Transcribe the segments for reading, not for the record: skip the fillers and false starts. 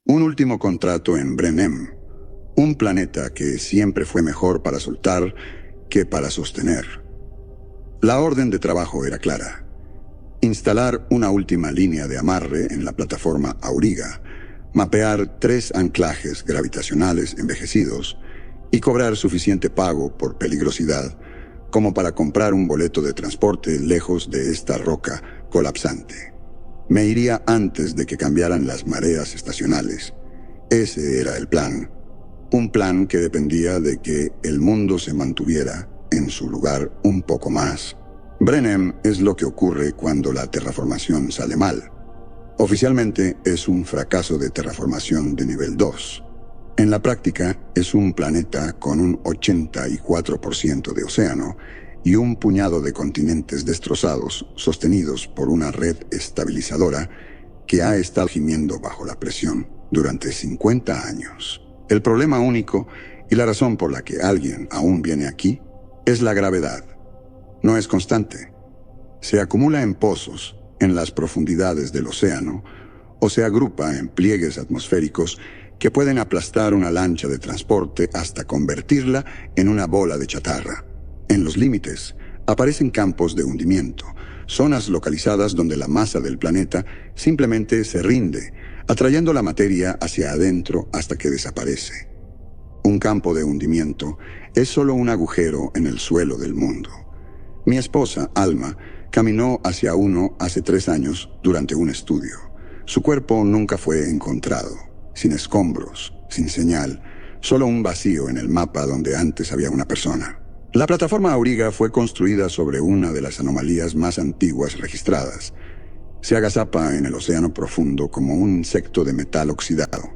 Un último contrato en Brenem, un planeta que siempre fue mejor para soltar que para sostener. La orden de trabajo era clara: instalar una última línea de amarre en la plataforma Auriga, mapear 3 anclajes gravitacionales envejecidos y cobrar suficiente pago por peligrosidad como para comprar un boleto de transporte lejos de esta roca colapsante. Me iría antes de que cambiaran las mareas estacionales. Ese era el plan. Un plan que dependía de que el mundo se mantuviera en su lugar un poco más. Brenem es lo que ocurre cuando la terraformación sale mal. Oficialmente es un fracaso de terraformación de nivel 2. En la práctica es un planeta con un 84% de océano y un puñado de continentes destrozados sostenidos por una red estabilizadora que ha estado gimiendo bajo la presión durante 50 años. El problema único y la razón por la que alguien aún viene aquí es la gravedad. No es constante. Se acumula en pozos en las profundidades del océano o se agrupa en pliegues atmosféricos que pueden aplastar una lancha de transporte hasta convertirla en una bola de chatarra. En los límites aparecen campos de hundimiento, zonas localizadas donde la masa del planeta simplemente se rinde, atrayendo la materia hacia adentro hasta que desaparece. Un campo de hundimiento es solo un agujero en el suelo del mundo. Mi esposa, Alma, caminó hacia uno hace 3 años durante un estudio. Su cuerpo nunca fue encontrado, sin escombros, sin señal, solo un vacío en el mapa donde antes había una persona. La plataforma Auriga fue construida sobre una de las anomalías más antiguas registradas. Se agazapa en el océano profundo como un insecto de metal oxidado.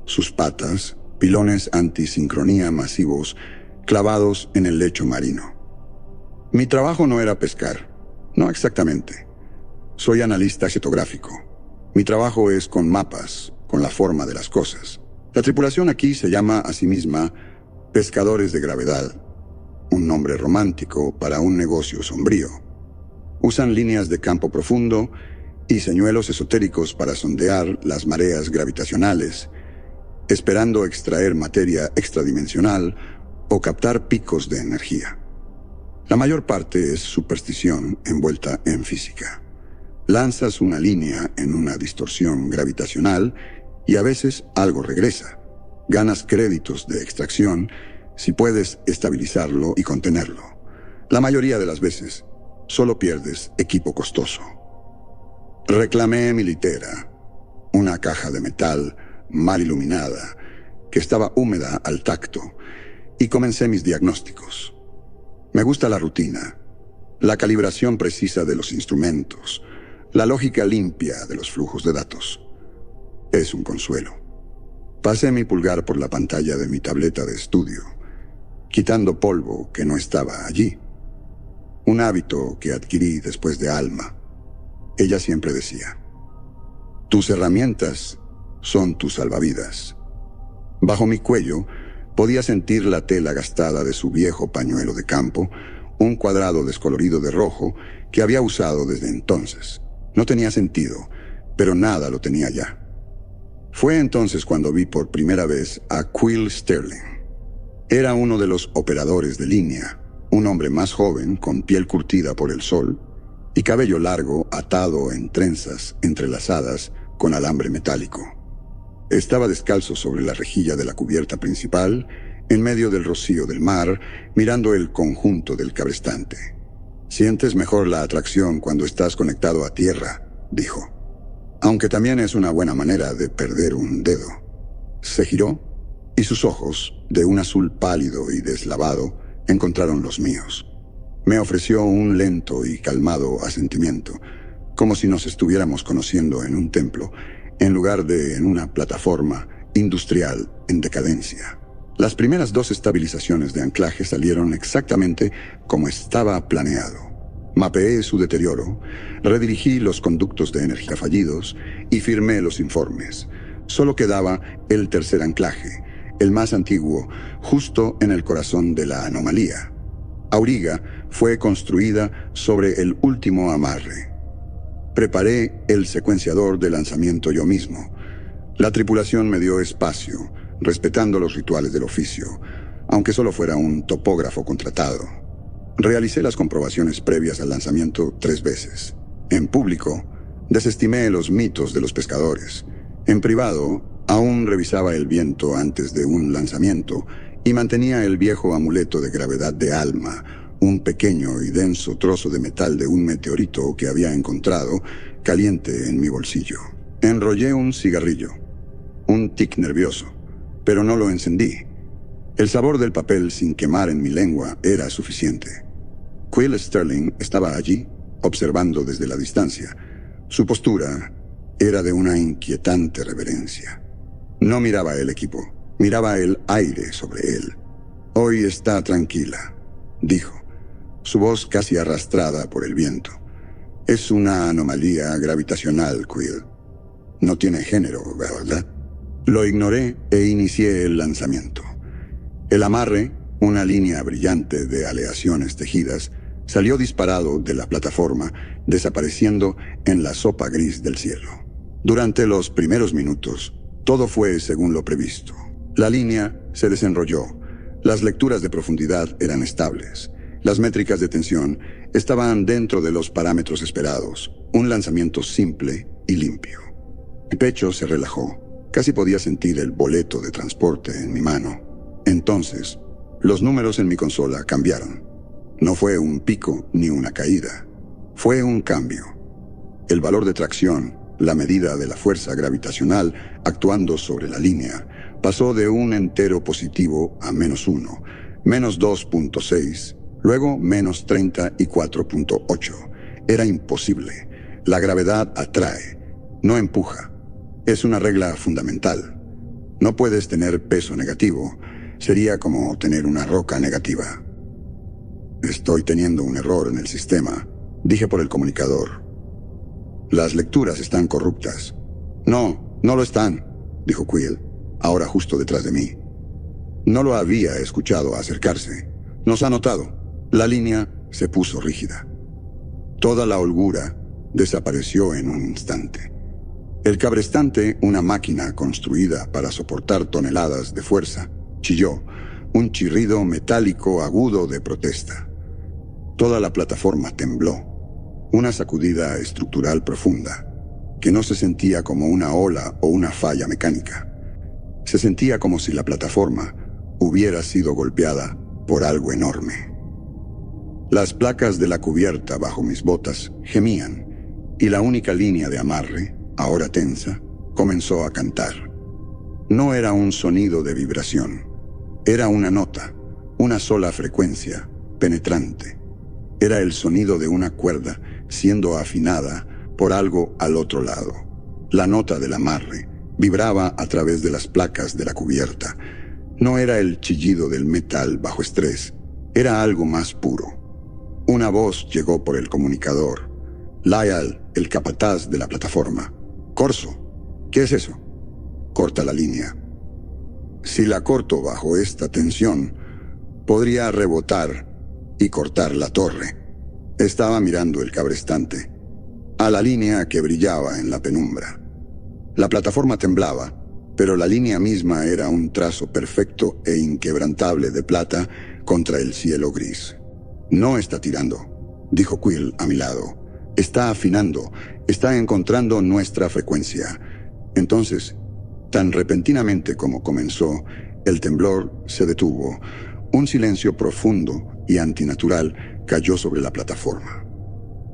Sus patas, pilones antisincronía masivos, clavados en el lecho marino. Mi trabajo no era pescar. No exactamente. Soy analista getográfico. Mi trabajo es con mapas, con la forma de las cosas. La tripulación aquí se llama a sí misma Pescadores de Gravedad, un nombre romántico para un negocio sombrío. Usan líneas de campo profundo y señuelos esotéricos para sondear las mareas gravitacionales, esperando extraer materia extradimensional o captar picos de energía. La mayor parte es superstición envuelta en física. Lanzas una línea en una distorsión gravitacional y a veces algo regresa. Ganas créditos de extracción si puedes estabilizarlo y contenerlo. La mayoría de las veces, solo pierdes equipo costoso. Reclamé mi litera, una caja de metal mal iluminada, que estaba húmeda al tacto, y comencé mis diagnósticos. Me gusta la rutina, la calibración precisa de los instrumentos, la lógica limpia de los flujos de datos. Es un consuelo. Pasé mi pulgar por la pantalla de mi tableta de estudio, quitando polvo que no estaba allí. Un hábito que adquirí después de Alma. Ella siempre decía: tus herramientas son tus salvavidas. Bajo mi cuello podía sentir la tela gastada de su viejo pañuelo de campo, un cuadrado descolorido de rojo que había usado desde entonces. No tenía sentido, pero nada lo tenía ya. Fue entonces cuando vi por primera vez a Quill Sterling. Era uno de los operadores de línea, un hombre más joven con piel curtida por el sol y cabello largo atado en trenzas entrelazadas con alambre metálico. Estaba descalzo sobre la rejilla de la cubierta principal, en medio del rocío del mar, mirando el conjunto del cabrestante. Sientes mejor la atracción cuando estás conectado a tierra, dijo. Aunque también es una buena manera de perder un dedo. Se giró y sus ojos, de un azul pálido y deslavado, encontraron los míos. Me ofreció un lento y calmado asentimiento, como si nos estuviéramos conociendo en un templo, en lugar de en una plataforma industrial en decadencia. Las primeras 2 estabilizaciones de anclaje salieron exactamente como estaba planeado. Mapeé su deterioro, redirigí los conductos de energía fallidos y firmé los informes. Solo quedaba el tercer anclaje, el más antiguo, justo en el corazón de la anomalía. Auriga fue construida sobre el último amarre. Preparé el secuenciador de lanzamiento yo mismo. La tripulación me dio espacio, respetando los rituales del oficio, aunque solo fuera un topógrafo contratado. Realicé las comprobaciones previas al lanzamiento 3 veces. En público, desestimé los mitos de los pescadores. En privado, aún revisaba el viento antes de un lanzamiento y mantenía el viejo amuleto de gravedad de Alma, un pequeño y denso trozo de metal de un meteorito que había encontrado, caliente en mi bolsillo. Enrollé un cigarrillo, un tic nervioso, pero no lo encendí. El sabor del papel sin quemar en mi lengua era suficiente. Quill Sterling estaba allí, observando desde la distancia. Su postura era de una inquietante reverencia. No miraba el equipo, miraba el aire sobre él. «Hoy está tranquila», dijo, su voz casi arrastrada por el viento. «Es una anomalía gravitacional, Quill. No tiene género, ¿verdad?» Lo ignoré e inicié el lanzamiento. El amarre, una línea brillante de aleaciones tejidas, salió disparado de la plataforma, desapareciendo en la sopa gris del cielo. Durante los primeros minutos, todo fue según lo previsto. La línea se desenrolló. Las lecturas de profundidad eran estables. Las métricas de tensión estaban dentro de los parámetros esperados. Un lanzamiento simple y limpio. Mi pecho se relajó. Casi podía sentir el boleto de transporte en mi mano. Entonces, los números en mi consola cambiaron. No fue un pico ni una caída. Fue un cambio. El valor de tracción, la medida de la fuerza gravitacional actuando sobre la línea, pasó de un entero positivo a -1, -2.6, luego -34.8. Era imposible. La gravedad atrae, no empuja. Es una regla fundamental. No puedes tener peso negativo. Sería como tener una roca negativa. «Estoy teniendo un error en el sistema», dije por el comunicador. «Las lecturas están corruptas». «No, no lo están», dijo Quill, ahora justo detrás de mí. No lo había escuchado acercarse. «Nos ha notado». La línea se puso rígida. Toda la holgura desapareció en un instante. El cabrestante, una máquina construida para soportar toneladas de fuerza, chilló, un chirrido metálico agudo de protesta. Toda la plataforma tembló, una sacudida estructural profunda, que no se sentía como una ola o una falla mecánica. Se sentía como si la plataforma hubiera sido golpeada por algo enorme. Las placas de la cubierta bajo mis botas gemían, y la única línea de amarre, ahora tensa, comenzó a cantar. No era un sonido de vibración, era una nota, una sola frecuencia, penetrante. Era el sonido de una cuerda siendo afinada por algo al otro lado. La nota del amarre vibraba a través de las placas de la cubierta. No era el chillido del metal bajo estrés, era algo más puro. Una voz llegó por el comunicador. Lyall, el capataz de la plataforma. «Corso, ¿qué es eso?» «Corta la línea». «Si la corto bajo esta tensión, podría rebotar y cortar la torre». Estaba mirando el cabrestante, a la línea que brillaba en la penumbra. La plataforma temblaba, pero la línea misma era un trazo perfecto e inquebrantable de plata contra el cielo gris. «No está tirando», dijo Quill a mi lado. «Está afinando, está encontrando nuestra frecuencia». Entonces, tan repentinamente como comenzó, el temblor se detuvo. Un silencio profundo y antinatural cayó sobre la plataforma.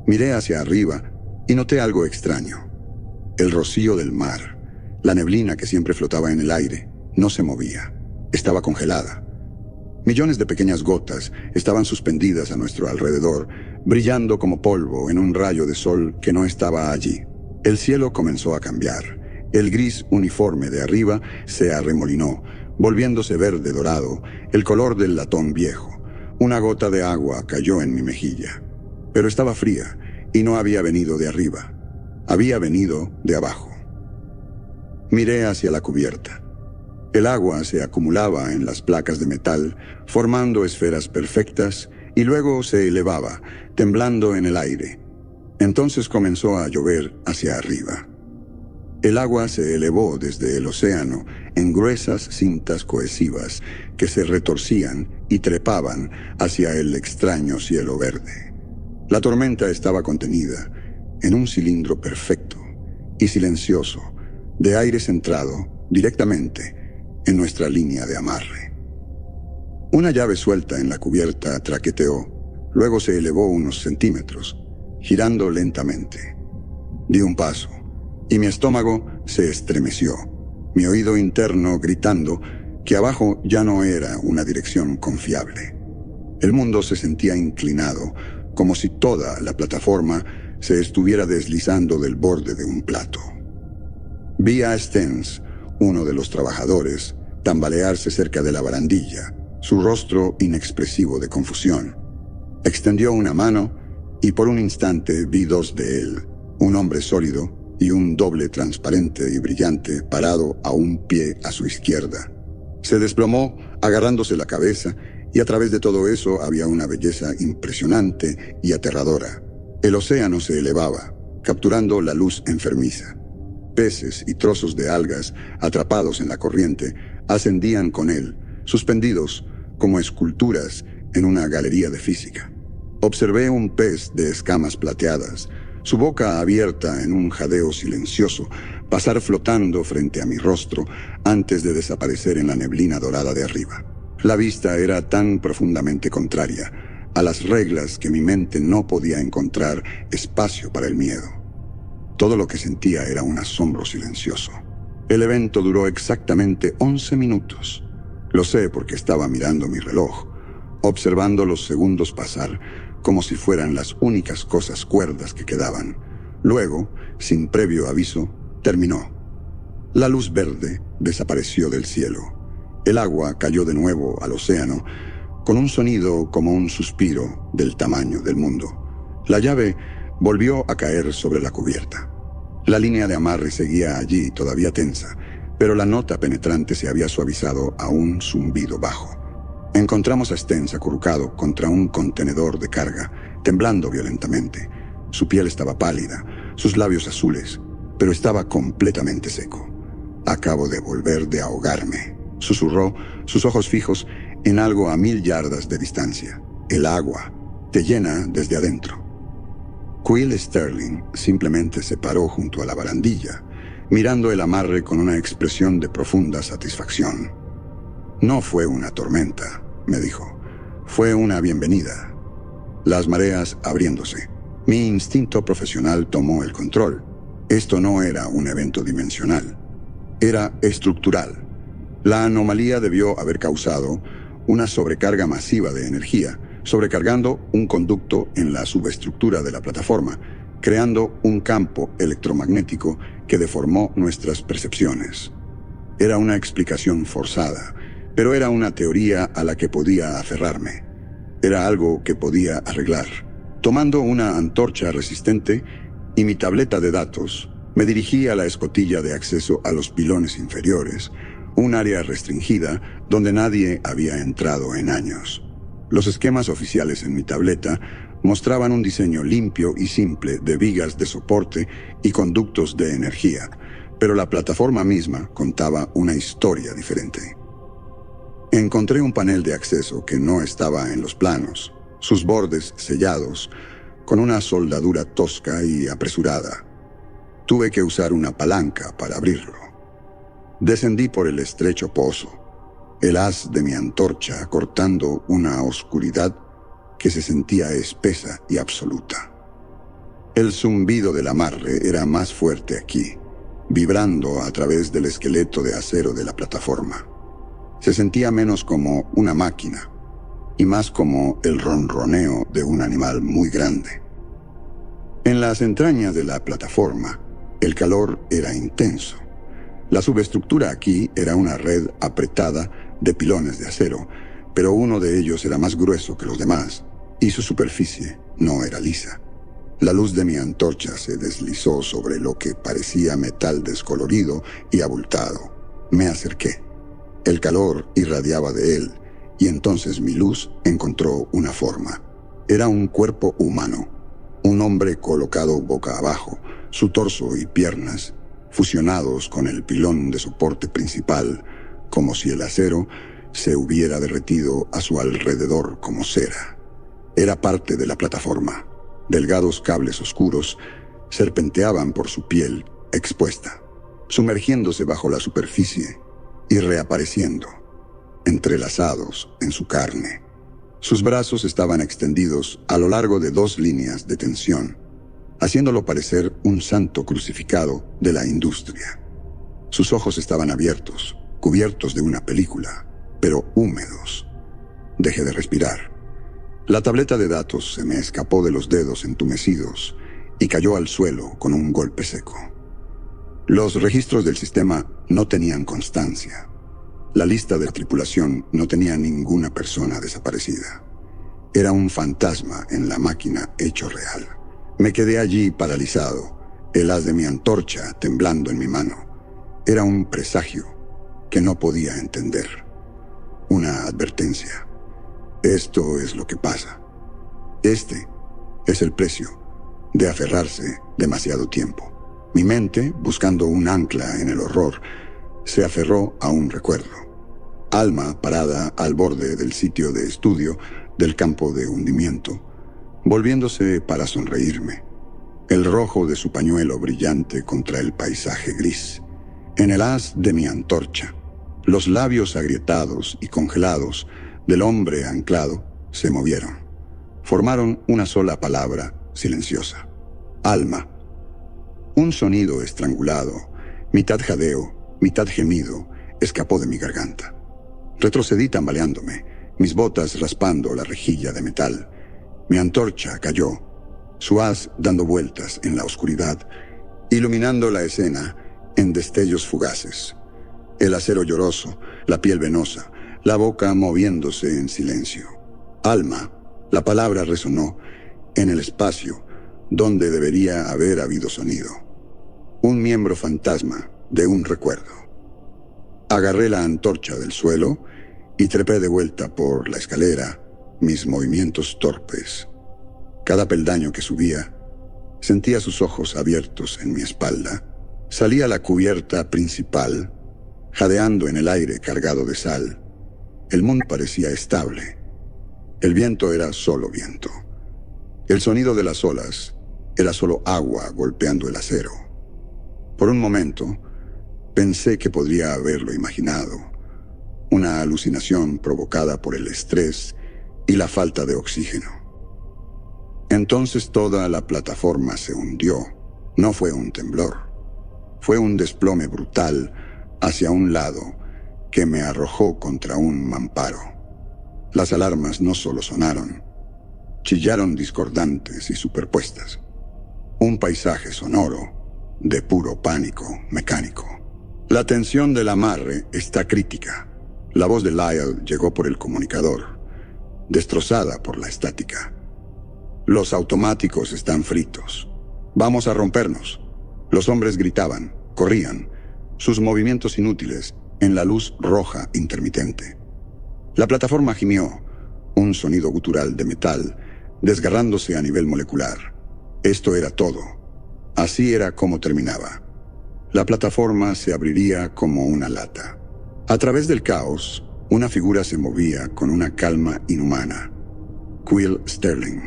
Miré hacia arriba y noté algo extraño. El rocío del mar, la neblina que siempre flotaba en el aire, no se movía. Estaba congelada. Millones de pequeñas gotas estaban suspendidas a nuestro alrededor, brillando como polvo en un rayo de sol que no estaba allí. El cielo comenzó a cambiar. El gris uniforme de arriba se arremolinó, volviéndose verde dorado, el color del latón viejo. Una gota de agua cayó en mi mejilla. Pero estaba fría y no había venido de arriba. Había venido de abajo. Miré hacia la cubierta. El agua se acumulaba en las placas de metal, formando esferas perfectas, y luego se elevaba, temblando en el aire. Entonces comenzó a llover hacia arriba. El agua se elevó desde el océano en gruesas cintas cohesivas que se retorcían y trepaban hacia el extraño cielo verde. La tormenta estaba contenida en un cilindro perfecto y silencioso, de aire centrado directamente en nuestra línea de amarre. Una llave suelta en la cubierta traqueteó, luego se elevó unos centímetros, girando lentamente. Di un paso, y mi estómago se estremeció, mi oído interno gritando que abajo ya no era una dirección confiable. El mundo se sentía inclinado, como si toda la plataforma se estuviera deslizando del borde de un plato. Vi a Stens, uno de los trabajadores, tambalearse cerca de la barandilla, su rostro inexpresivo de confusión. Extendió una mano y por un instante vi dos de él, un hombre sólido y un doble transparente y brillante parado a un pie a su izquierda. Se desplomó agarrándose la cabeza y a través de todo eso había una belleza impresionante y aterradora. El océano se elevaba, capturando la luz enfermiza. Peces y trozos de algas atrapados en la corriente ascendían con él, suspendidos como esculturas en una galería de física. Observé un pez de escamas plateadas, su boca abierta en un jadeo silencioso, pasar flotando frente a mi rostro antes de desaparecer en la neblina dorada de arriba. La vista era tan profundamente contraria a las reglas que mi mente no podía encontrar espacio para el miedo. Todo lo que sentía era un asombro silencioso. El evento duró exactamente 11 minutos. Lo sé porque estaba mirando mi reloj, observando los segundos pasar como si fueran las únicas cosas cuerdas que quedaban. Luego, sin previo aviso, terminó. La luz verde desapareció del cielo. El agua cayó de nuevo al océano, con un sonido como un suspiro del tamaño del mundo. La llave volvió a caer sobre la cubierta. La línea de amarre seguía allí, todavía tensa, pero la nota penetrante se había suavizado a un zumbido bajo. Encontramos a Stens acurrucado contra un contenedor de carga, temblando violentamente. Su piel estaba pálida, sus labios azules, pero estaba completamente seco. «Acabo de volver de ahogarme», susurró, sus ojos fijos en algo a 1000 yardas de distancia. «El agua te llena desde adentro». Quill Sterling simplemente se paró junto a la barandilla, mirando el amarre con una expresión de profunda satisfacción. «No fue una tormenta», me dijo. «Fue una bienvenida». Las mareas abriéndose. Mi instinto profesional tomó el control. Esto no era un evento dimensional. Era estructural. La anomalía debió haber causado una sobrecarga masiva de energía, sobrecargando un conducto en la subestructura de la plataforma, creando un campo electromagnético que deformó nuestras percepciones. Era una explicación forzada, pero era una teoría a la que podía aferrarme. Era algo que podía arreglar. Tomando una antorcha resistente y mi tableta de datos, me dirigí a la escotilla de acceso a los pilones inferiores, un área restringida donde nadie había entrado en años. Los esquemas oficiales en mi tableta mostraban un diseño limpio y simple de vigas de soporte y conductos de energía, pero la plataforma misma contaba una historia diferente. Encontré un panel de acceso que no estaba en los planos, sus bordes sellados, con una soldadura tosca y apresurada. Tuve que usar una palanca para abrirlo. Descendí por el estrecho pozo, el haz de mi antorcha cortando una oscuridad que se sentía espesa y absoluta. El zumbido del amarre era más fuerte aquí, vibrando a través del esqueleto de acero de la plataforma. Se sentía menos como una máquina y más como el ronroneo de un animal muy grande. En las entrañas de la plataforma, el calor era intenso. La subestructura aquí era una red apretada de pilones de acero, pero uno de ellos era más grueso que los demás, y su superficie no era lisa. La luz de mi antorcha se deslizó sobre lo que parecía metal descolorido y abultado. Me acerqué. El calor irradiaba de él, y entonces mi luz encontró una forma. Era un cuerpo humano, un hombre colocado boca abajo, su torso y piernas fusionados con el pilón de soporte principal, como si el acero se hubiera derretido a su alrededor como cera. Era parte de la plataforma. Delgados cables oscuros serpenteaban por su piel expuesta, sumergiéndose bajo la superficie y reapareciendo, entrelazados en su carne. Sus brazos estaban extendidos a lo largo de 2 líneas de tensión, haciéndolo parecer un santo crucificado de la industria. Sus ojos estaban abiertos, cubiertos de una película, pero húmedos. Dejé de respirar. La tableta de datos se me escapó de los dedos entumecidos y cayó al suelo con un golpe seco. Los registros del sistema no tenían constancia. La lista de tripulación no tenía ninguna persona desaparecida. Era un fantasma en la máquina hecho real. Me quedé allí paralizado, el haz de mi antorcha temblando en mi mano. Era un presagio que no podía entender. Una advertencia. Esto es lo que pasa. Este es el precio de aferrarse demasiado tiempo. Mi mente, buscando un ancla en el horror, se aferró a un recuerdo. Alma, parada al borde del sitio de estudio del campo de hundimiento, volviéndose para sonreírme. El rojo de su pañuelo brillante contra el paisaje gris. En el haz de mi antorcha, los labios agrietados y congelados del hombre anclado se movieron. Formaron una sola palabra silenciosa. Alma. Un sonido estrangulado, mitad jadeo, mitad gemido, escapó de mi garganta. Retrocedí tambaleándome, mis botas raspando la rejilla de metal. Mi antorcha cayó, su haz dando vueltas en la oscuridad, iluminando la escena en destellos fugaces. El acero lloroso, la piel venosa, la boca moviéndose en silencio. Alma, la palabra resonó en el espacio donde debería haber habido sonido. Un miembro fantasma de un recuerdo. Agarré la antorcha del suelo y trepé de vuelta por la escalera, mis movimientos torpes. Cada peldaño que subía, sentía sus ojos abiertos en mi espalda. Salí a la cubierta principal, jadeando en el aire cargado de sal. El mundo parecía estable. El viento era solo viento. El sonido de las olas era solo agua golpeando el acero. Por un momento, pensé que podría haberlo imaginado. Una alucinación provocada por el estrés y la falta de oxígeno. Entonces toda la plataforma se hundió. No fue un temblor. Fue un desplome brutal hacia un lado que me arrojó contra un mamparo. Las alarmas no solo sonaron, chillaron discordantes y superpuestas. Un paisaje sonoro de puro pánico mecánico. La tensión del amarre está crítica. La voz de Lyle llegó por el comunicador, destrozada por la estática. Los automáticos están fritos. Vamos a rompernos. Los hombres gritaban, corrían, sus movimientos inútiles en la luz roja intermitente. La plataforma gimió, un sonido gutural de metal, desgarrándose a nivel molecular. Esto era todo. Así era como terminaba. La plataforma se abriría como una lata. A través del caos, una figura se movía con una calma inhumana. Quill Sterling.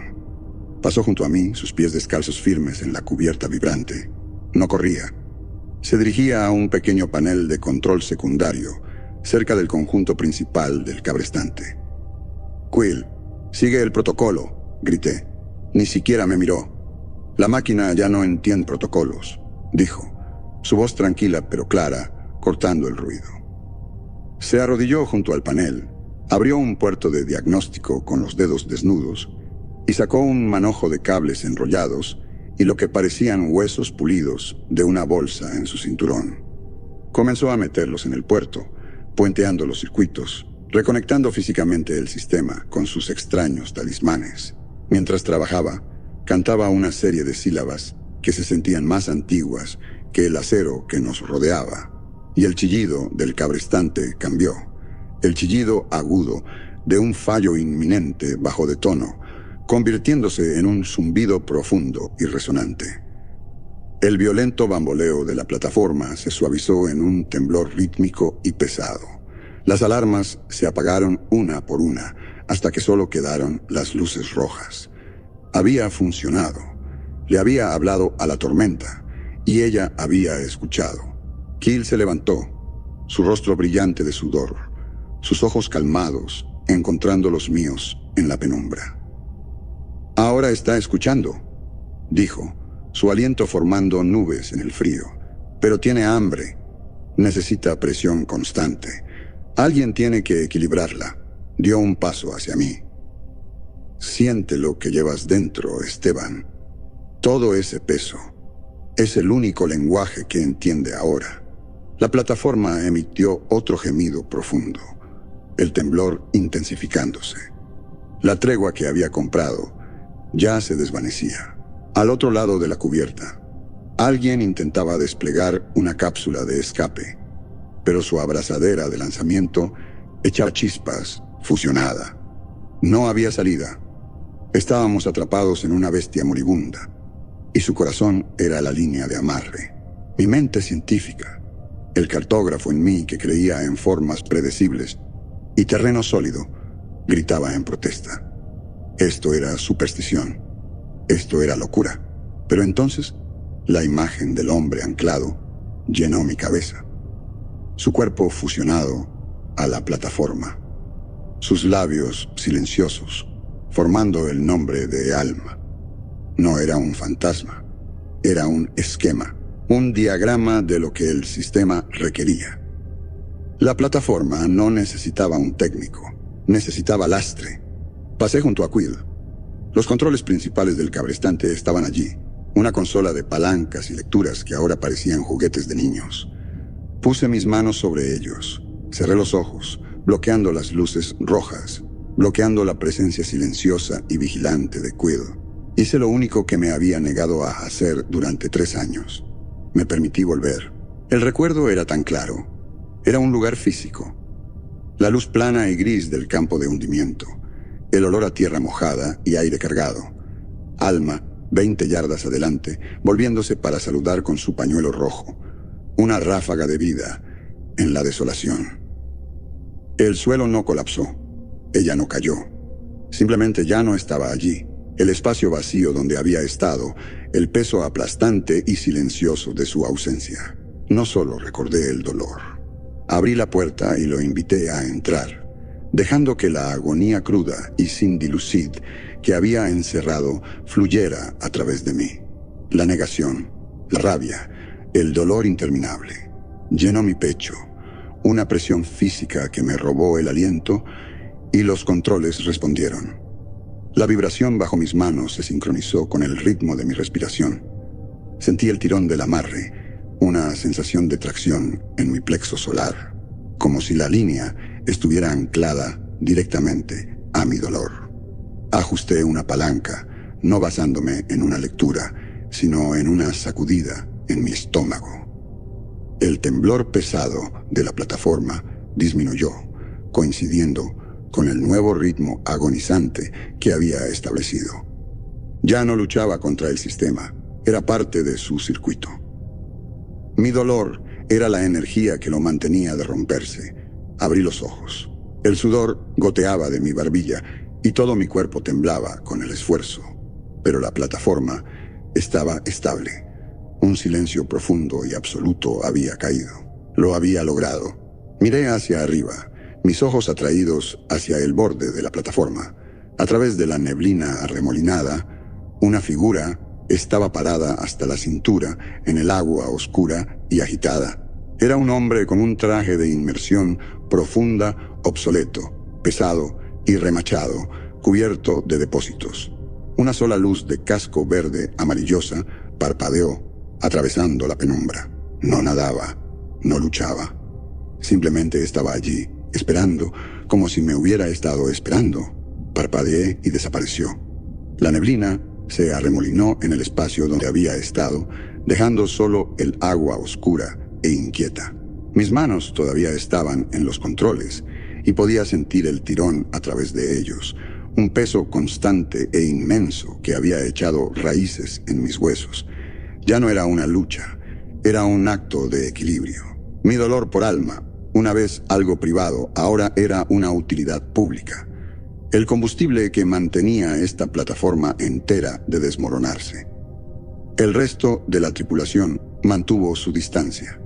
Pasó junto a mí, sus pies descalzos firmes en la cubierta vibrante. No corría. Se dirigía a un pequeño panel de control secundario, cerca del conjunto principal del cabrestante. «Quill, sigue el protocolo», grité. Ni siquiera me miró. «La máquina ya no entiende protocolos», dijo, su voz tranquila pero clara, cortando el ruido. Se arrodilló junto al panel, abrió un puerto de diagnóstico con los dedos desnudos y sacó un manojo de cables enrollados y lo que parecían huesos pulidos de una bolsa en su cinturón. Comenzó a meterlos en el puerto, puenteando los circuitos, reconectando físicamente el sistema con sus extraños talismanes. Mientras trabajaba, cantaba una serie de sílabas que se sentían más antiguas que el acero que nos rodeaba, y el chillido del cabrestante cambió, el chillido agudo de un fallo inminente bajo de tono, convirtiéndose en un zumbido profundo y resonante. El violento bamboleo de la plataforma se suavizó en un temblor rítmico y pesado. Las alarmas se apagaron una por una, hasta que solo quedaron las luces rojas. Había funcionado. Le había hablado a la tormenta, y ella había escuchado. Keel se levantó, su rostro brillante de sudor, sus ojos calmados, encontrando los míos en la penumbra. «Ahora está escuchando», dijo, su aliento formando nubes en el frío. «Pero tiene hambre. Necesita presión constante. Alguien tiene que equilibrarla». Dio un paso hacia mí. «Siente lo que llevas dentro, Esteban. Todo ese peso. Es el único lenguaje que entiende ahora». La plataforma emitió otro gemido profundo, el temblor intensificándose. La tregua que había comprado ya se desvanecía. Al otro lado de la cubierta, alguien intentaba desplegar una cápsula de escape, pero su abrazadera de lanzamiento echaba chispas, fusionada. No había salida. Estábamos atrapados en una bestia moribunda, y su corazón era la línea de amarre. Mi mente científica, el cartógrafo en mí que creía en formas predecibles y terreno sólido, gritaba en protesta. Esto era superstición. Esto era locura. Pero entonces, la imagen del hombre anclado llenó mi cabeza. Su cuerpo fusionado a la plataforma. Sus labios silenciosos, formando el nombre de Alma. No era un fantasma. Era un esquema. Un diagrama de lo que el sistema requería. La plataforma no necesitaba un técnico. Necesitaba lastre. Pasé junto a Quill. Los controles principales del cabrestante estaban allí, una consola de palancas y lecturas que ahora parecían juguetes de niños. Puse mis manos sobre ellos, cerré los ojos, bloqueando las luces rojas, bloqueando la presencia silenciosa y vigilante de Quill. Hice lo único que me había negado a hacer durante 3 años. Me permití volver. El recuerdo era tan claro. Era un lugar físico. La luz plana y gris del campo de hundimiento. El olor a tierra mojada y aire cargado. Alma, 20 yardas adelante, volviéndose para saludar con su pañuelo rojo. Una ráfaga de vida en la desolación. El suelo no colapsó. Ella no cayó. Simplemente ya no estaba allí. El espacio vacío donde había estado, el peso aplastante y silencioso de su ausencia. No solo recordé el dolor. Abrí la puerta y lo invité a entrar, dejando que la agonía cruda y sin dilucid que había encerrado fluyera a través de mí. La negación, la rabia, el dolor interminable. Llenó mi pecho, una presión física que me robó el aliento y los controles respondieron. La vibración bajo mis manos se sincronizó con el ritmo de mi respiración. Sentí el tirón del amarre, una sensación de tracción en mi plexo solar, como si la línea estuviera anclada directamente a mi dolor. Ajusté una palanca, no basándome en una lectura, sino en una sacudida en mi estómago. El temblor pesado de la plataforma disminuyó, coincidiendo con el nuevo ritmo agonizante que había establecido. Ya no luchaba contra el sistema, era parte de su circuito. Mi dolor era la energía que lo mantenía de romperse. Abrí los ojos. El sudor goteaba de mi barbilla y todo mi cuerpo temblaba con el esfuerzo. Pero la plataforma estaba estable. Un silencio profundo y absoluto había caído. Lo había logrado. Miré hacia arriba, mis ojos atraídos hacia el borde de la plataforma. A través de la neblina arremolinada, una figura estaba parada hasta la cintura en el agua oscura y agitada. Era un hombre con un traje de inmersión profunda, obsoleto, pesado y remachado, cubierto de depósitos. Una sola luz de casco verde amarillosa parpadeó, atravesando la penumbra. No nadaba, no luchaba. Simplemente estaba allí, esperando, como si me hubiera estado esperando. Parpadeé y desapareció. La neblina se arremolinó en el espacio donde había estado, dejando solo el agua oscura e inquieta. Mis manos todavía estaban en los controles y podía sentir el tirón a través de ellos, un peso constante e inmenso que había echado raíces en mis huesos. Ya no era una lucha, era un acto de equilibrio. Mi dolor por Alma, una vez algo privado, ahora era una utilidad pública. El combustible que mantenía esta plataforma entera de desmoronarse. El resto de la tripulación mantuvo su distancia.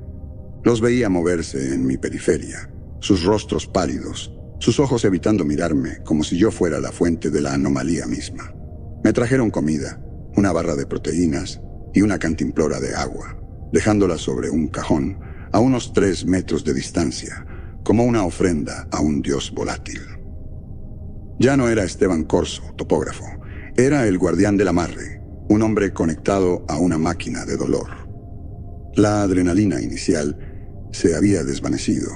Los veía moverse en mi periferia, sus rostros pálidos, sus ojos evitando mirarme como si yo fuera la fuente de la anomalía misma. Me trajeron comida, una barra de proteínas y una cantimplora de agua, dejándola sobre un cajón a unos 3 metros de distancia, como una ofrenda a un dios volátil. Ya no era Esteban Corso, topógrafo, era el guardián del amarre, un hombre conectado a una máquina de dolor. La adrenalina inicial se había desvanecido,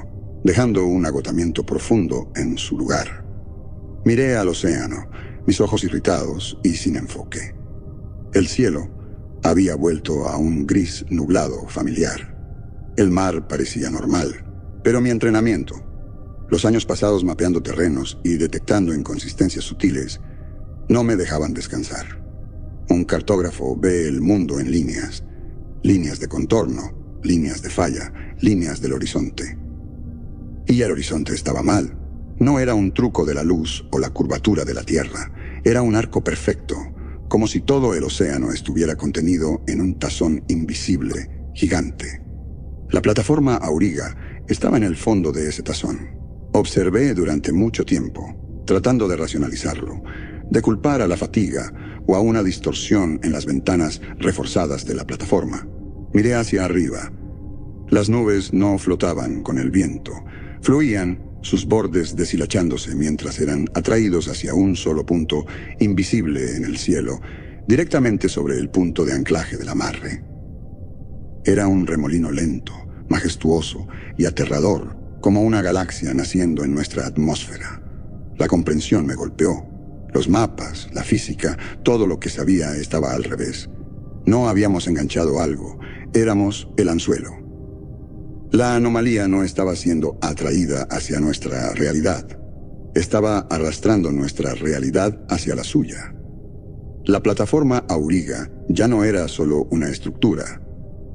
dejando un agotamiento profundo en su lugar. Miré al océano, mis ojos irritados y sin enfoque. El cielo había vuelto a un gris nublado familiar. El mar parecía normal, pero mi entrenamiento, los años pasados mapeando terrenos y detectando inconsistencias sutiles, no me dejaban descansar. Un cartógrafo ve el mundo en líneas, líneas de contorno, líneas de falla, líneas del horizonte. Y el horizonte estaba mal. No era un truco de la luz o la curvatura de la Tierra. Era un arco perfecto, como si todo el océano estuviera contenido en un tazón invisible, gigante. La plataforma Auriga estaba en el fondo de ese tazón. Observé durante mucho tiempo, tratando de racionalizarlo, de culpar a la fatiga o a una distorsión en las ventanas reforzadas de la plataforma. Miré hacia arriba. Las nubes no flotaban con el viento, fluían, sus bordes deshilachándose mientras eran atraídos hacia un solo punto invisible en el cielo, directamente sobre el punto de anclaje del amarre. Era un remolino lento, majestuoso y aterrador, como una galaxia naciendo en nuestra atmósfera. La comprensión me golpeó. Los mapas, la física, todo lo que sabía estaba al revés. No habíamos enganchado algo, éramos el anzuelo. La anomalía no estaba siendo atraída hacia nuestra realidad. Estaba arrastrando nuestra realidad hacia la suya. La plataforma Auriga ya no era solo una estructura.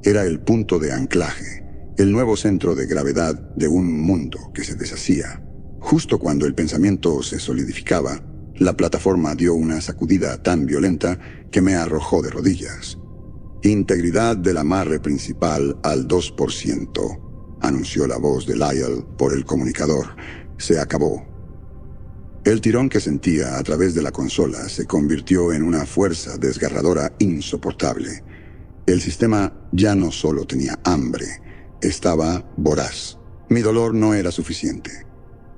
Era el punto de anclaje, el nuevo centro de gravedad de un mundo que se deshacía. Justo cuando el pensamiento se solidificaba, la plataforma dio una sacudida tan violenta que me arrojó de rodillas. Integridad del amarre principal al 2%, anunció la voz de Lyle por el comunicador. Se acabó. El tirón que sentía a través de la consola se convirtió en una fuerza desgarradora insoportable. El sistema ya no solo tenía hambre, estaba voraz. Mi dolor no era suficiente.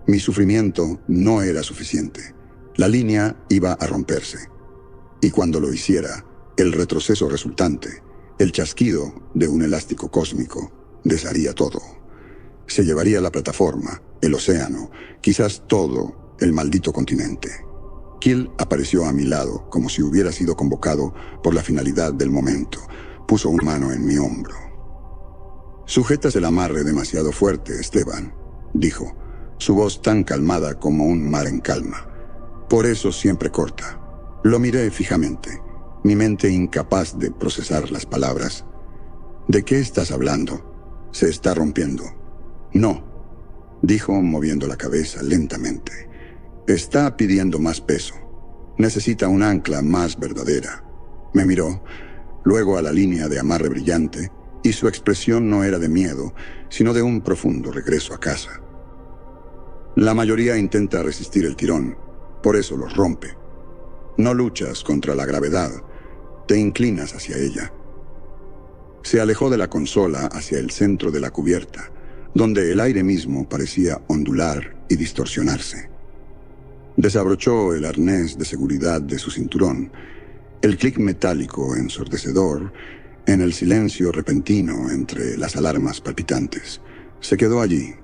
Mi sufrimiento no era suficiente. La línea iba a romperse. Y cuando lo hiciera, el retroceso resultante, el chasquido de un elástico cósmico, desharía todo. Se llevaría la plataforma, el océano, quizás todo el maldito continente. Kill apareció a mi lado, como si hubiera sido convocado por la finalidad del momento. Puso una mano en mi hombro. «Sujetas el amarre demasiado fuerte, Esteban», dijo, su voz tan calmada como un mar en calma. «Por eso siempre corta». Lo miré fijamente, mi mente incapaz de procesar las palabras. «¿De qué estás hablando? Se está rompiendo». «No», dijo moviendo la cabeza lentamente. «Está pidiendo más peso. Necesita un ancla más verdadera». Me miró, luego a la línea de amarre brillante, y su expresión no era de miedo, sino de un profundo regreso a casa. La mayoría intenta resistir el tirón, por eso los rompe. No luchas contra la gravedad, te inclinas hacia ella. Se alejó de la consola hacia el centro de la cubierta, donde el aire mismo parecía ondular y distorsionarse. Desabrochó el arnés de seguridad de su cinturón. El clic metálico ensordecedor, en el silencio repentino entre las alarmas palpitantes. Se quedó allí,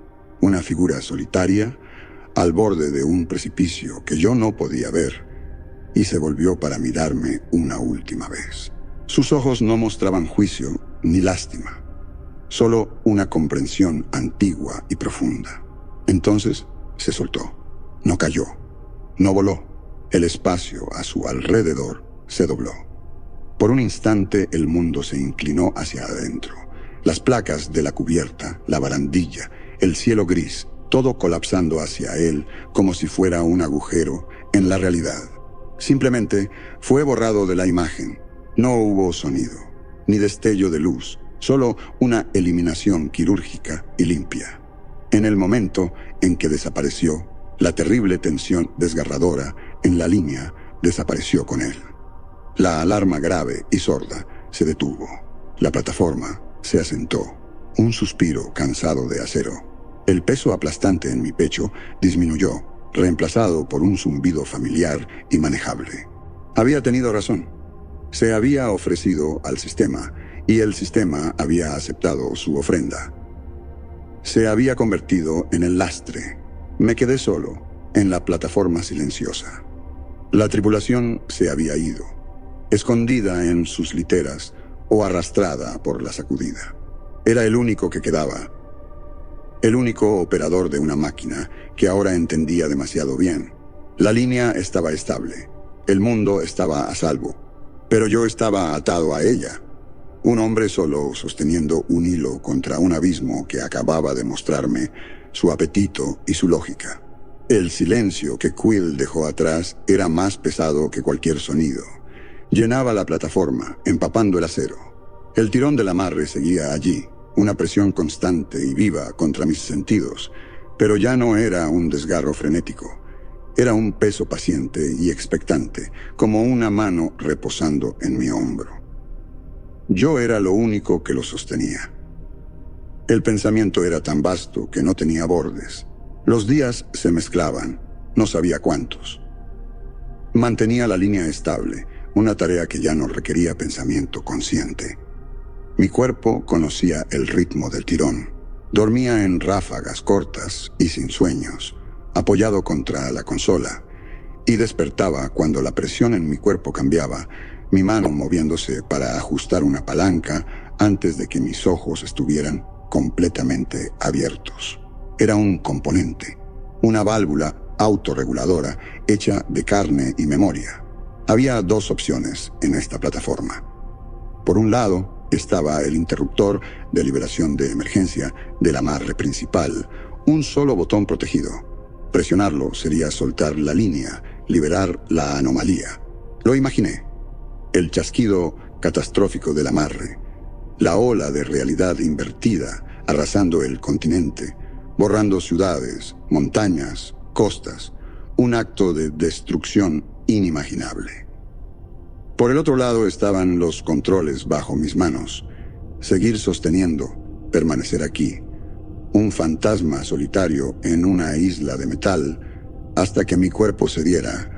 una figura solitaria, al borde de un precipicio que yo no podía ver, y se volvió para mirarme una última vez. Sus ojos no mostraban juicio ni lástima, solo una comprensión antigua y profunda. Entonces se soltó. No cayó, no voló. El espacio a su alrededor se dobló. Por un instante el mundo se inclinó hacia adentro. Las placas de la cubierta, la barandilla, el cielo gris, todo colapsando hacia él como si fuera un agujero en la realidad. Simplemente fue borrado de la imagen. No hubo sonido, ni destello de luz, solo una eliminación quirúrgica y limpia. En el momento en que desapareció, la terrible tensión desgarradora en la línea desapareció con él. La alarma grave y sorda se detuvo. La plataforma se asentó. Un suspiro cansado de acero. El peso aplastante en mi pecho disminuyó, reemplazado por un zumbido familiar y manejable. Había tenido razón. Se había ofrecido al sistema, y el sistema había aceptado su ofrenda. Se había convertido en el lastre. Me quedé solo, en la plataforma silenciosa. La tripulación se había ido, escondida en sus literas o arrastrada por la sacudida. Era el único que quedaba. El único operador de una máquina que ahora entendía demasiado bien. La línea estaba estable. El mundo estaba a salvo. Pero yo estaba atado a ella. Un hombre solo sosteniendo un hilo contra un abismo que acababa de mostrarme su apetito y su lógica. El silencio que Quill dejó atrás era más pesado que cualquier sonido. Llenaba la plataforma, empapando el acero. El tirón del amarre seguía allí, una presión constante y viva contra mis sentidos, pero ya no era un desgarro frenético. Era un peso paciente y expectante, como una mano reposando en mi hombro. Yo era lo único que lo sostenía. El pensamiento era tan vasto que no tenía bordes. Los días se mezclaban, no sabía cuántos. Mantenía la línea estable, una tarea que ya no requería pensamiento consciente. Mi cuerpo conocía el ritmo del tirón. Dormía en ráfagas cortas y sin sueños, apoyado contra la consola, y despertaba cuando la presión en mi cuerpo cambiaba, mi mano moviéndose para ajustar una palanca antes de que mis ojos estuvieran completamente abiertos. Era un componente, una válvula autorreguladora hecha de carne y memoria. Había dos opciones en esta plataforma. Por un lado estaba el interruptor de liberación de emergencia del amarre principal, un solo botón protegido. Presionarlo sería soltar la línea, liberar la anomalía. Lo imaginé. El chasquido catastrófico del amarre, la ola de realidad invertida arrasando el continente, borrando ciudades, montañas, costas, un acto de destrucción inimaginable. Por el otro lado estaban los controles bajo mis manos. Seguir sosteniendo, permanecer aquí, un fantasma solitario en una isla de metal, hasta que mi cuerpo cediera,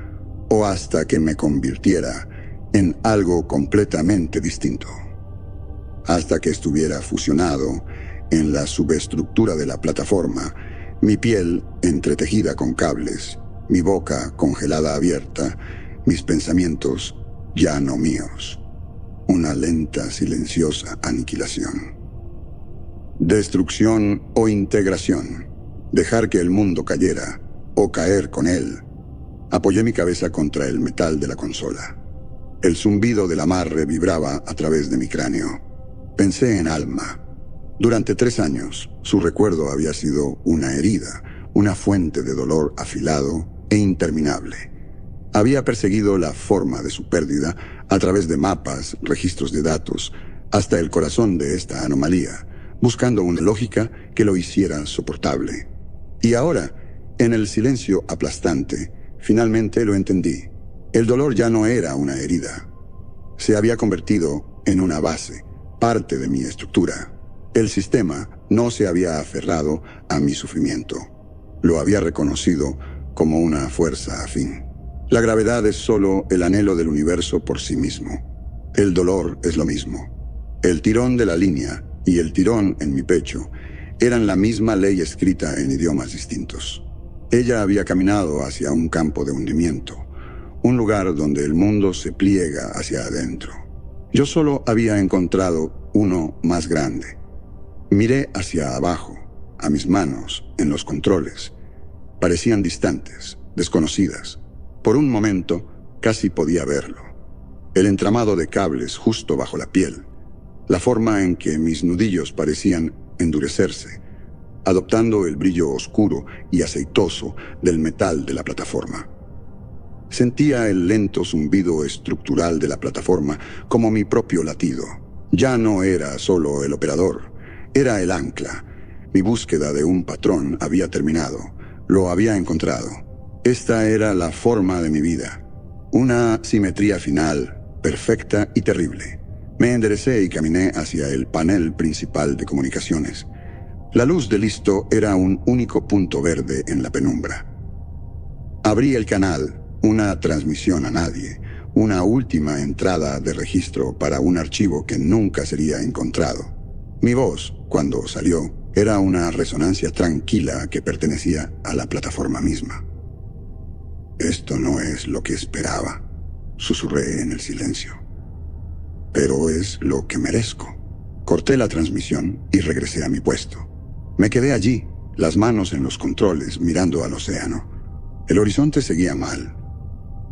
o hasta que me convirtiera en algo completamente distinto. Hasta que estuviera fusionado en la subestructura de la plataforma, mi piel entretejida con cables, mi boca congelada abierta, mis pensamientos ya no míos. Una lenta, silenciosa aniquilación. Destrucción o integración. Dejar que el mundo cayera o caer con él. Apoyé mi cabeza contra el metal de la consola. El zumbido del amarre vibraba a través de mi cráneo. Pensé en Alma. Durante 3 años, su recuerdo había sido una herida, una fuente de dolor afilado e interminable. Había perseguido la forma de su pérdida a través de mapas, registros de datos, hasta el corazón de esta anomalía, buscando una lógica que lo hiciera soportable. Y ahora, en el silencio aplastante, finalmente lo entendí. El dolor ya no era una herida. Se había convertido en una base, parte de mi estructura. El sistema no se había aferrado a mi sufrimiento. Lo había reconocido como una fuerza afín. La gravedad es solo el anhelo del universo por sí mismo. El dolor es lo mismo. El tirón de la línea y el tirón en mi pecho eran la misma ley escrita en idiomas distintos. Ella había caminado hacia un campo de hundimiento, un lugar donde el mundo se pliega hacia adentro. Yo solo había encontrado uno más grande. Miré hacia abajo, a mis manos, en los controles. Parecían distantes, desconocidas. Por un momento, casi podía verlo. el entramado de cables justo bajo la piel, la forma en que mis nudillos parecían endurecerse, adoptando el brillo oscuro y aceitoso del metal de la plataforma. Sentía el lento zumbido estructural de la plataforma como mi propio latido. Ya no era solo el operador, era el ancla. Mi búsqueda de un patrón había terminado. Lo había encontrado. Esta era la forma de mi vida. Una simetría final, perfecta y terrible. Me enderecé y caminé hacia el panel principal de comunicaciones. La luz de listo era un único punto verde en la penumbra. Abrí el canal, una transmisión a nadie, una última entrada de registro para un archivo que nunca sería encontrado. Mi voz, cuando salió, era una resonancia tranquila que pertenecía a la plataforma misma. «Esto no es lo que esperaba», susurré en el silencio. «Pero es lo que merezco». Corté la transmisión y regresé a mi puesto. Me quedé allí, las manos en los controles, mirando al océano. El horizonte seguía mal.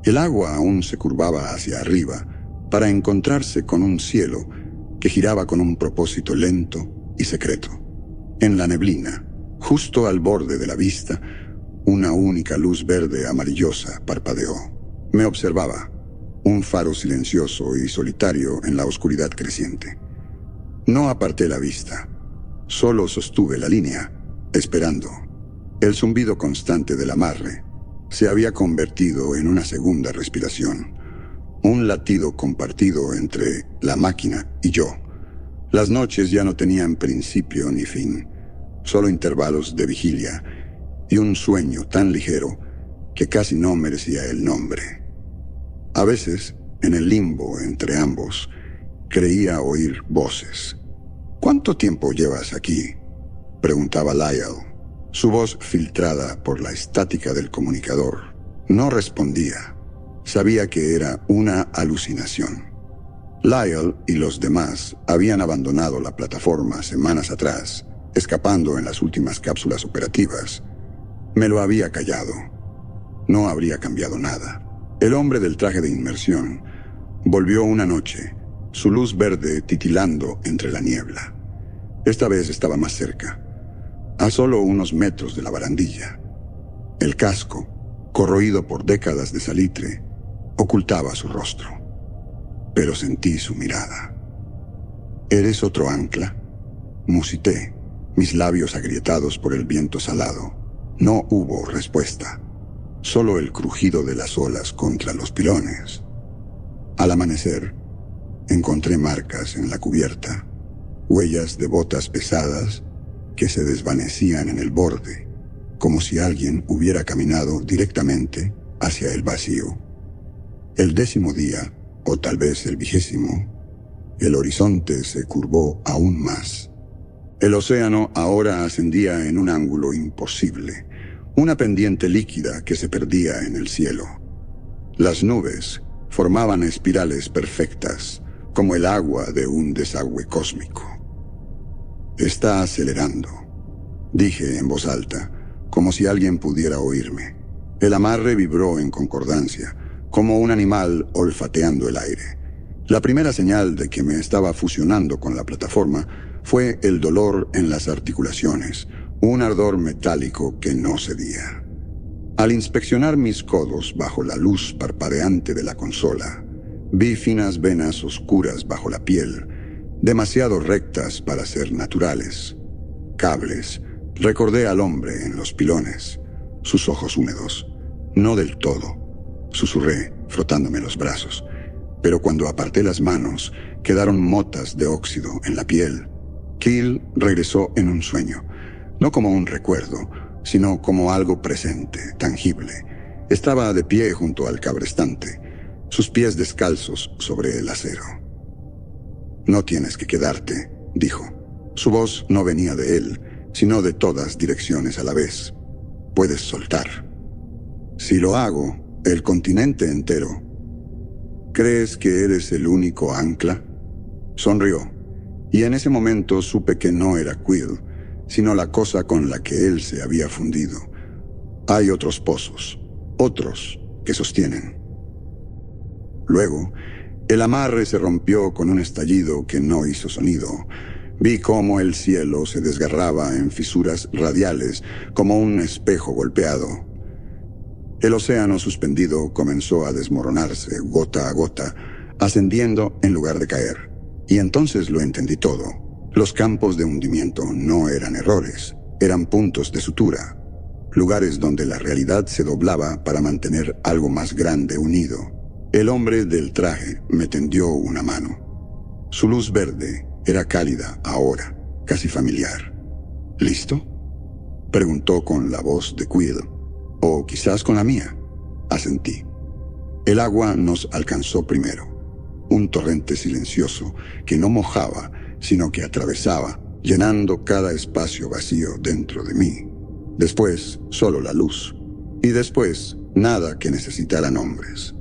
El agua aún se curvaba hacia arriba para encontrarse con un cielo que giraba con un propósito lento y secreto. En la neblina, justo al borde de la vista, una única luz verde amarillosa parpadeó. Me observaba, un faro silencioso y solitario en la oscuridad creciente. No aparté la vista, solo sostuve la línea, esperando. El zumbido constante del amarre se había convertido en una segunda respiración, un latido compartido entre la máquina y yo. Las noches ya no tenían principio ni fin, solo intervalos de vigilia y un sueño tan ligero que casi no merecía el nombre. A veces, en el limbo entre ambos, creía oír voces. «¿Cuánto tiempo llevas aquí?», preguntaba Lyle. Su voz, filtrada por la estática del comunicador, no respondía. Sabía que era una alucinación. Lyle y los demás habían abandonado la plataforma semanas atrás, escapando en las últimas cápsulas operativas. Me lo había callado. No habría cambiado nada. El hombre del traje de inmersión volvió una noche, su luz verde titilando entre la niebla. Esta vez estaba más cerca, a solo unos metros de la barandilla. El casco, corroído por décadas de salitre, ocultaba su rostro. Pero sentí su mirada. «¿Eres otro ancla?», musité, mis labios agrietados por el viento salado. No hubo respuesta, solo el crujido de las olas contra los pilones. Al amanecer, encontré marcas en la cubierta, huellas de botas pesadas que se desvanecían en el borde, como si alguien hubiera caminado directamente hacia el vacío. El 10º día, o tal vez el 20º, el horizonte se curvó aún más. El océano ahora ascendía en un ángulo imposible, una pendiente líquida que se perdía en el cielo. Las nubes formaban espirales perfectas, como el agua de un desagüe cósmico. «Está acelerando», dije en voz alta, como si alguien pudiera oírme. El amarre vibró en concordancia, como un animal olfateando el aire. La primera señal de que me estaba fusionando con la plataforma fue el dolor en las articulaciones, un ardor metálico que no cedía. Al inspeccionar mis codos bajo la luz parpadeante de la consola, vi finas venas oscuras bajo la piel, demasiado rectas para ser naturales. Cables. Recordé al hombre en los pilones, sus ojos húmedos. «No del todo», susurré, frotándome los brazos. Pero cuando aparté las manos, quedaron motas de óxido en la piel. Keel regresó en un sueño, no como un recuerdo, sino como algo presente, tangible. Estaba de pie junto al cabrestante, sus pies descalzos sobre el acero. «No tienes que quedarte», dijo. Su voz no venía de él, sino de todas direcciones a la vez. «Puedes soltar». «Si lo hago, el continente entero». «¿Crees que eres el único ancla?». Sonrió, y en ese momento supe que no era Quill, sino la cosa con la que él se había fundido. «Hay otros pozos, otros que sostienen». Luego, El amarre se rompió con un estallido que no hizo sonido. Vi cómo el cielo se desgarraba en fisuras radiales, como un espejo golpeado. El océano suspendido comenzó a desmoronarse gota a gota, ascendiendo en lugar de caer. Y entonces lo entendí todo. Los campos de hundimiento no eran errores, eran puntos de sutura. Lugares donde la realidad se doblaba para mantener algo más grande unido. El hombre del traje me tendió una mano. Su luz verde era cálida ahora, casi familiar. ¿Listo?, preguntó con la voz de Quill. O quizás con la mía. Asentí. El agua nos alcanzó primero. Un torrente silencioso que no mojaba, sino que atravesaba, llenando cada espacio vacío dentro de mí. Después, solo la luz. Y después, nada que necesitara nombres.